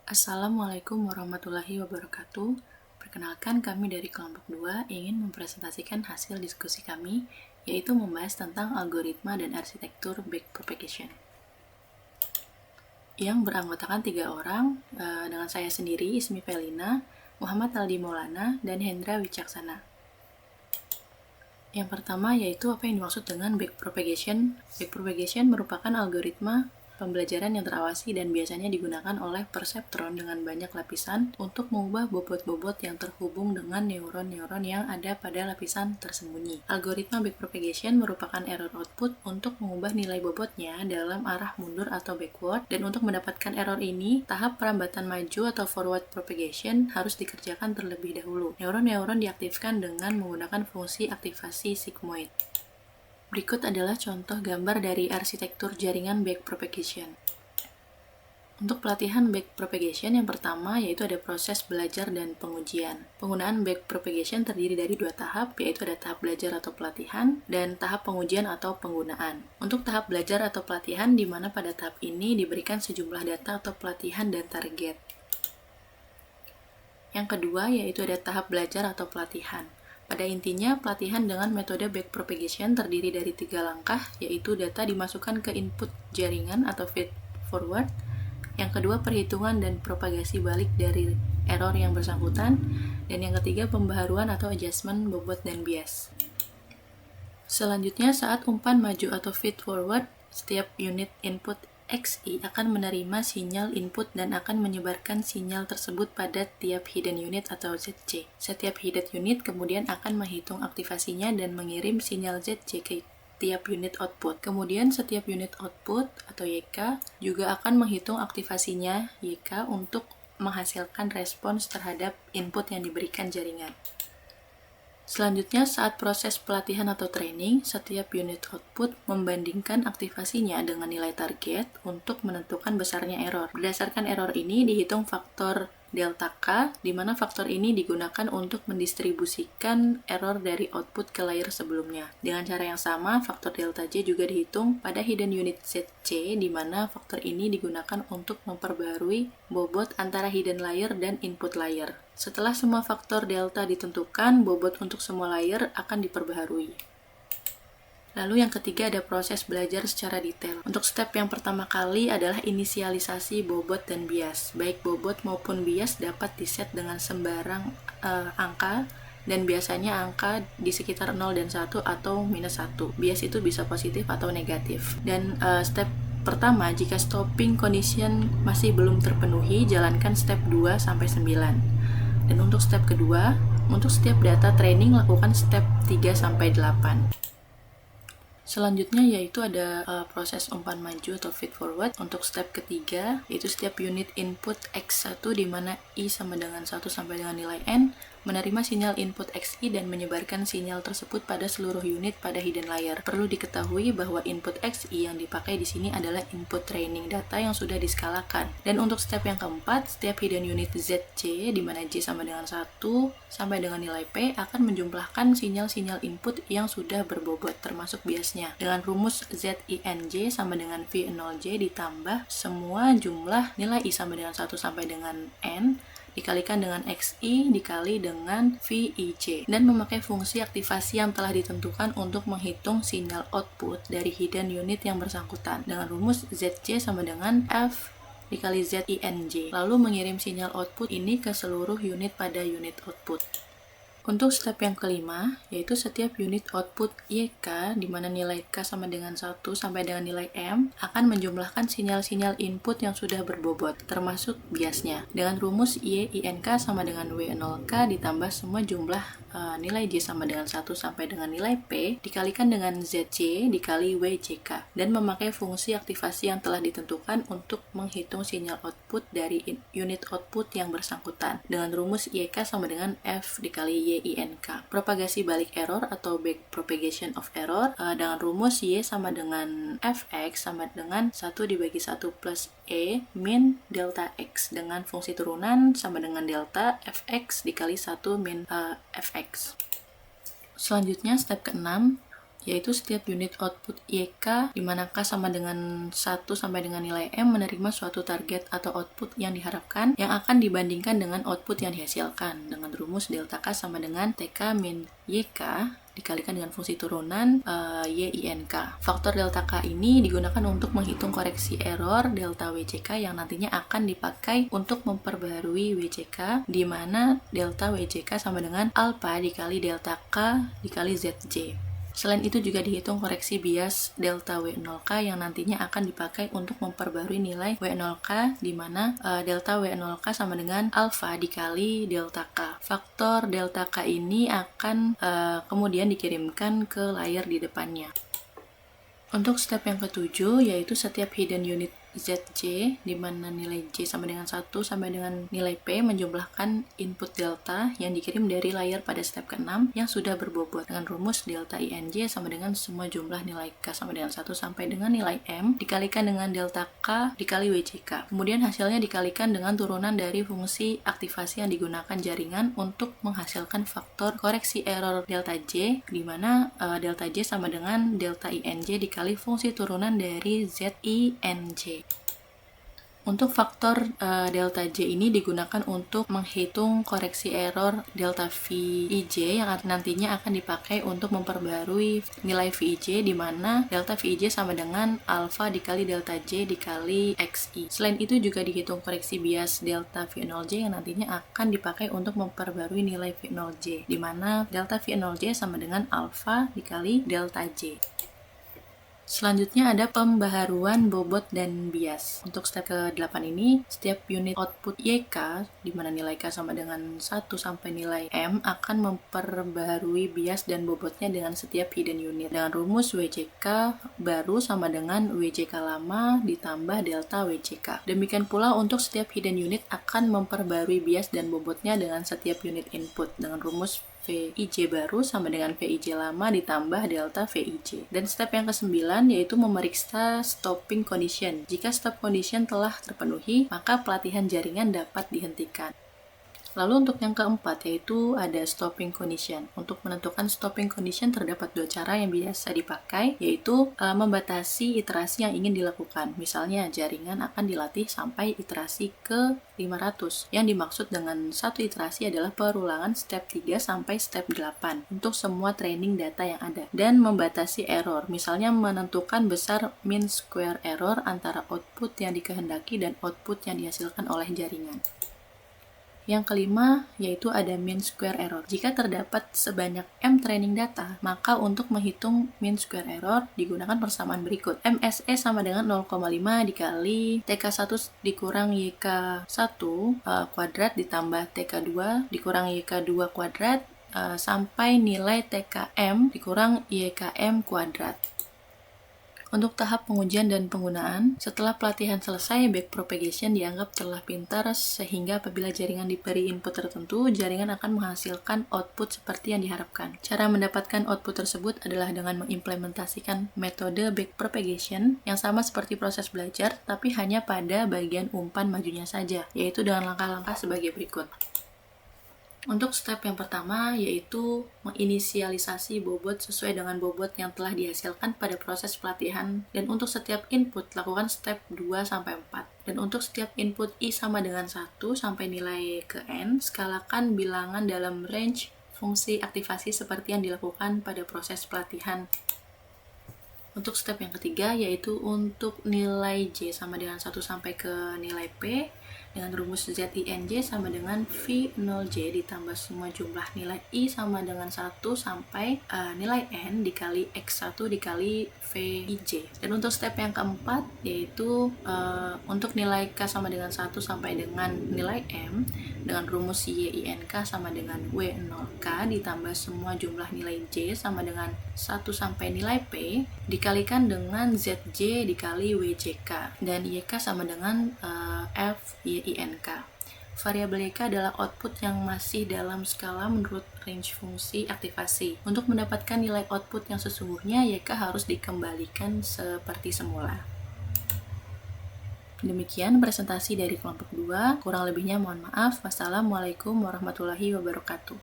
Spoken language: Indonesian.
Assalamualaikum warahmatullahi wabarakatuh. Perkenalkan, kami dari kelompok 2 ingin mempresentasikan hasil diskusi kami, yaitu membahas tentang algoritma dan arsitektur backpropagation. Yang beranggotakan 3 orang, dengan saya sendiri, Ismi Felina, Muhammad Aldi Maulana, dan Hendra Wicaksana. Yang pertama yaitu apa yang dimaksud dengan backpropagation. Backpropagation merupakan algoritma pembelajaran yang terawasi dan biasanya digunakan oleh perseptron dengan banyak lapisan untuk mengubah bobot-bobot yang terhubung dengan neuron-neuron yang ada pada lapisan tersembunyi. Algoritma backpropagation merupakan error output untuk mengubah nilai bobotnya dalam arah mundur atau backward, dan untuk mendapatkan error ini, tahap perambatan maju atau forward propagation harus dikerjakan terlebih dahulu. Neuron-neuron diaktifkan dengan menggunakan fungsi aktivasi sigmoid. Berikut adalah contoh gambar dari arsitektur jaringan backpropagation. Untuk pelatihan backpropagation yang pertama yaitu ada proses belajar dan pengujian. Penggunaan backpropagation terdiri dari 2 tahap, yaitu ada tahap belajar atau pelatihan dan tahap pengujian atau penggunaan. Untuk tahap belajar atau pelatihan, di mana pada tahap ini diberikan sejumlah data atau pelatihan dan target. Yang kedua yaitu ada tahap belajar atau pelatihan. Pada intinya, pelatihan dengan metode backpropagation terdiri dari 3 langkah, yaitu data dimasukkan ke input jaringan atau feed forward. Yang kedua, perhitungan dan propagasi balik dari error yang bersangkutan. Dan yang ketiga, pembaharuan atau adjustment bobot dan bias. Selanjutnya, saat umpan maju atau feed forward, setiap unit input XI akan menerima sinyal input dan akan menyebarkan sinyal tersebut pada tiap hidden unit atau ZC. Setiap hidden unit kemudian akan menghitung aktivasinya dan mengirim sinyal ZC ke tiap unit output. Kemudian setiap unit output atau YK juga akan menghitung aktivasinya YK untuk menghasilkan respons terhadap input yang diberikan jaringan. Selanjutnya, saat proses pelatihan atau training, setiap unit output membandingkan aktivasinya dengan nilai target untuk menentukan besarnya error. Berdasarkan error ini dihitung faktor delta K, di mana faktor ini digunakan untuk mendistribusikan error dari output ke layer sebelumnya. Dengan cara yang sama, faktor delta J juga dihitung pada hidden unit ZC, di mana faktor ini digunakan untuk memperbarui bobot antara hidden layer dan input layer. Setelah semua faktor delta ditentukan, bobot untuk semua layer akan diperbaharui. Lalu yang ketiga ada proses belajar secara detail. Untuk step yang pertama kali adalah inisialisasi bobot dan bias. Baik bobot maupun bias dapat diset dengan sembarang angka, dan biasanya angka di sekitar 0 dan 1 atau minus 1. Bias itu bisa positif atau negatif. Dan step pertama, jika stopping condition masih belum terpenuhi, jalankan step 2 sampai 9. Dan untuk step kedua, untuk setiap data training lakukan step 3 sampai 8. Selanjutnya yaitu ada proses umpan maju atau feed forward. Untuk step ketiga yaitu setiap unit input X1 di mana I sama dengan 1 sampai dengan nilai N menerima sinyal input XI dan menyebarkan sinyal tersebut pada seluruh unit pada hidden layer. Perlu diketahui bahwa input XI yang dipakai di sini adalah input training data yang sudah diskalakan. Dan untuk step yang keempat, setiap hidden unit ZC di mana J sama dengan 1 sampai dengan nilai P akan menjumlahkan sinyal-sinyal input yang sudah berbobot termasuk biasnya. Dengan rumus ZINJ sama dengan V0J ditambah semua jumlah nilai I sama dengan 1 sampai dengan N dikalikan dengan XI dikali dengan VIJ, dan memakai fungsi aktivasi yang telah ditentukan untuk menghitung sinyal output dari hidden unit yang bersangkutan dengan rumus ZC sama dengan F dikali ZINJ, lalu mengirim sinyal output ini ke seluruh unit pada unit output. Untuk step yang kelima, yaitu setiap unit output YK, di mana nilai K sama dengan 1 sampai dengan nilai M, akan menjumlahkan sinyal-sinyal input yang sudah berbobot, termasuk biasnya. Dengan rumus YINK sama dengan W0K ditambah semua jumlah nilai J sama dengan 1 sampai dengan nilai P, dikalikan dengan ZC dikali WJK, dan memakai fungsi aktivasi yang telah ditentukan untuk menghitung sinyal output dari unit output yang bersangkutan, dengan rumus YK sama dengan F dikali YINK. Propagasi balik error atau back propagation of error dengan rumus Y sama dengan Fx sama dengan 1 dibagi 1 plus E min delta X, dengan fungsi turunan sama dengan delta Fx dikali 1 min Fx. Selanjutnya step ke-6 yaitu setiap unit output YK di mana K sama dengan 1 sampai dengan nilai M menerima suatu target atau output yang diharapkan yang akan dibandingkan dengan output yang dihasilkan dengan rumus delta K sama dengan TK min YK dikalikan dengan fungsi turunan YINK. Faktor delta K ini digunakan untuk menghitung koreksi error delta WCK yang nantinya akan dipakai untuk memperbaharui WCK, di mana delta WCK sama dengan alpha dikali delta K dikali ZJ. Selain itu juga dihitung koreksi bias delta W0K yang nantinya akan dipakai untuk memperbarui nilai W0K, di mana delta W0K sama dengan alpha dikali delta K. Faktor delta K ini akan kemudian dikirimkan ke layer di depannya. Untuk step yang ketujuh, yaitu setiap hidden unit ZJ, di mana nilai J sama dengan 1 sampai dengan nilai P menjumlahkan input delta yang dikirim dari layer pada step ke-6 yang sudah berbobot dengan rumus delta INJ sama dengan semua jumlah nilai K sama dengan 1 sampai dengan nilai M dikalikan dengan delta K dikali WCK. Kemudian hasilnya dikalikan dengan turunan dari fungsi aktivasi yang digunakan jaringan untuk menghasilkan faktor koreksi error delta J, di mana delta J sama dengan delta INJ dikali fungsi turunan dari ZINJ. Untuk faktor delta J ini digunakan untuk menghitung koreksi error delta VIJ yang nantinya akan dipakai untuk memperbarui nilai VIJ, di mana delta VIJ sama dengan alpha dikali delta J dikali XI. Selain itu juga dihitung koreksi bias delta V0J yang nantinya akan dipakai untuk memperbarui nilai V0J, di mana delta V0J sama dengan alpha dikali delta J. Selanjutnya ada pembaharuan bobot dan bias. Untuk step ke-8 ini, setiap unit output YK, di mana nilai K sama dengan 1 sampai nilai M, akan memperbaharui bias dan bobotnya dengan setiap hidden unit. Dengan rumus WCK baru sama dengan WCK lama ditambah delta WCK. Demikian pula untuk setiap hidden unit akan memperbaharui bias dan bobotnya dengan setiap unit input. Dengan rumus VIJ baru sama dengan VIJ lama ditambah delta VIJ. Dan step yang ke-9 yaitu memeriksa stopping condition. Jika stop condition telah terpenuhi, maka pelatihan jaringan dapat dihentikan. Lalu untuk yang keempat yaitu ada stopping condition. Untuk menentukan stopping condition terdapat dua cara yang biasa dipakai, yaitu membatasi iterasi yang ingin dilakukan. Misalnya jaringan akan dilatih sampai iterasi ke 500. Yang dimaksud dengan satu iterasi adalah perulangan step 3 sampai step 8 untuk semua training data yang ada. Dan membatasi error, misalnya menentukan besar mean square error antara output yang dikehendaki dan output yang dihasilkan oleh jaringan. Yang kelima, yaitu ada mean square error. Jika terdapat sebanyak M training data, maka untuk menghitung mean square error digunakan persamaan berikut. MSE sama dengan 0,5 dikali TK1 dikurang YK1 kuadrat ditambah TK2 dikurang YK2 kuadrat sampai nilai TKM dikurang YKM kuadrat. Untuk tahap pengujian dan penggunaan, setelah pelatihan selesai, backpropagation dianggap telah pintar sehingga apabila jaringan diberi input tertentu, jaringan akan menghasilkan output seperti yang diharapkan. Cara mendapatkan output tersebut adalah dengan mengimplementasikan metode backpropagation yang sama seperti proses belajar, tapi hanya pada bagian umpan majunya saja, yaitu dengan langkah-langkah sebagai berikut. Untuk step yang pertama yaitu menginisialisasi bobot sesuai dengan bobot yang telah dihasilkan pada proses pelatihan, dan untuk setiap input lakukan step 2-4. Dan untuk setiap input I sama dengan 1 sampai nilai ke N, skalakan bilangan dalam range fungsi aktivasi seperti yang dilakukan pada proses pelatihan. Untuk step yang ketiga yaitu untuk nilai J sama dengan 1 sampai ke nilai P dengan rumus ZINJ sama dengan V0J ditambah semua jumlah nilai I sama dengan 1 sampai nilai N dikali X1 dikali VIJ. Dan untuk step yang keempat yaitu untuk nilai K sama dengan 1 sampai dengan nilai M dengan rumus YINK sama dengan W0K ditambah semua jumlah nilai J sama dengan 1 sampai nilai P dikalikan dengan ZJ dikali WCK, dan YK sama dengan FYINK. Variabel YK adalah output yang masih dalam skala menurut range fungsi aktivasi. Untuk mendapatkan nilai output yang sesungguhnya, YK harus dikembalikan seperti semula. Demikian presentasi dari kelompok 2. Kurang lebihnya mohon maaf. Wassalamualaikum warahmatullahi wabarakatuh.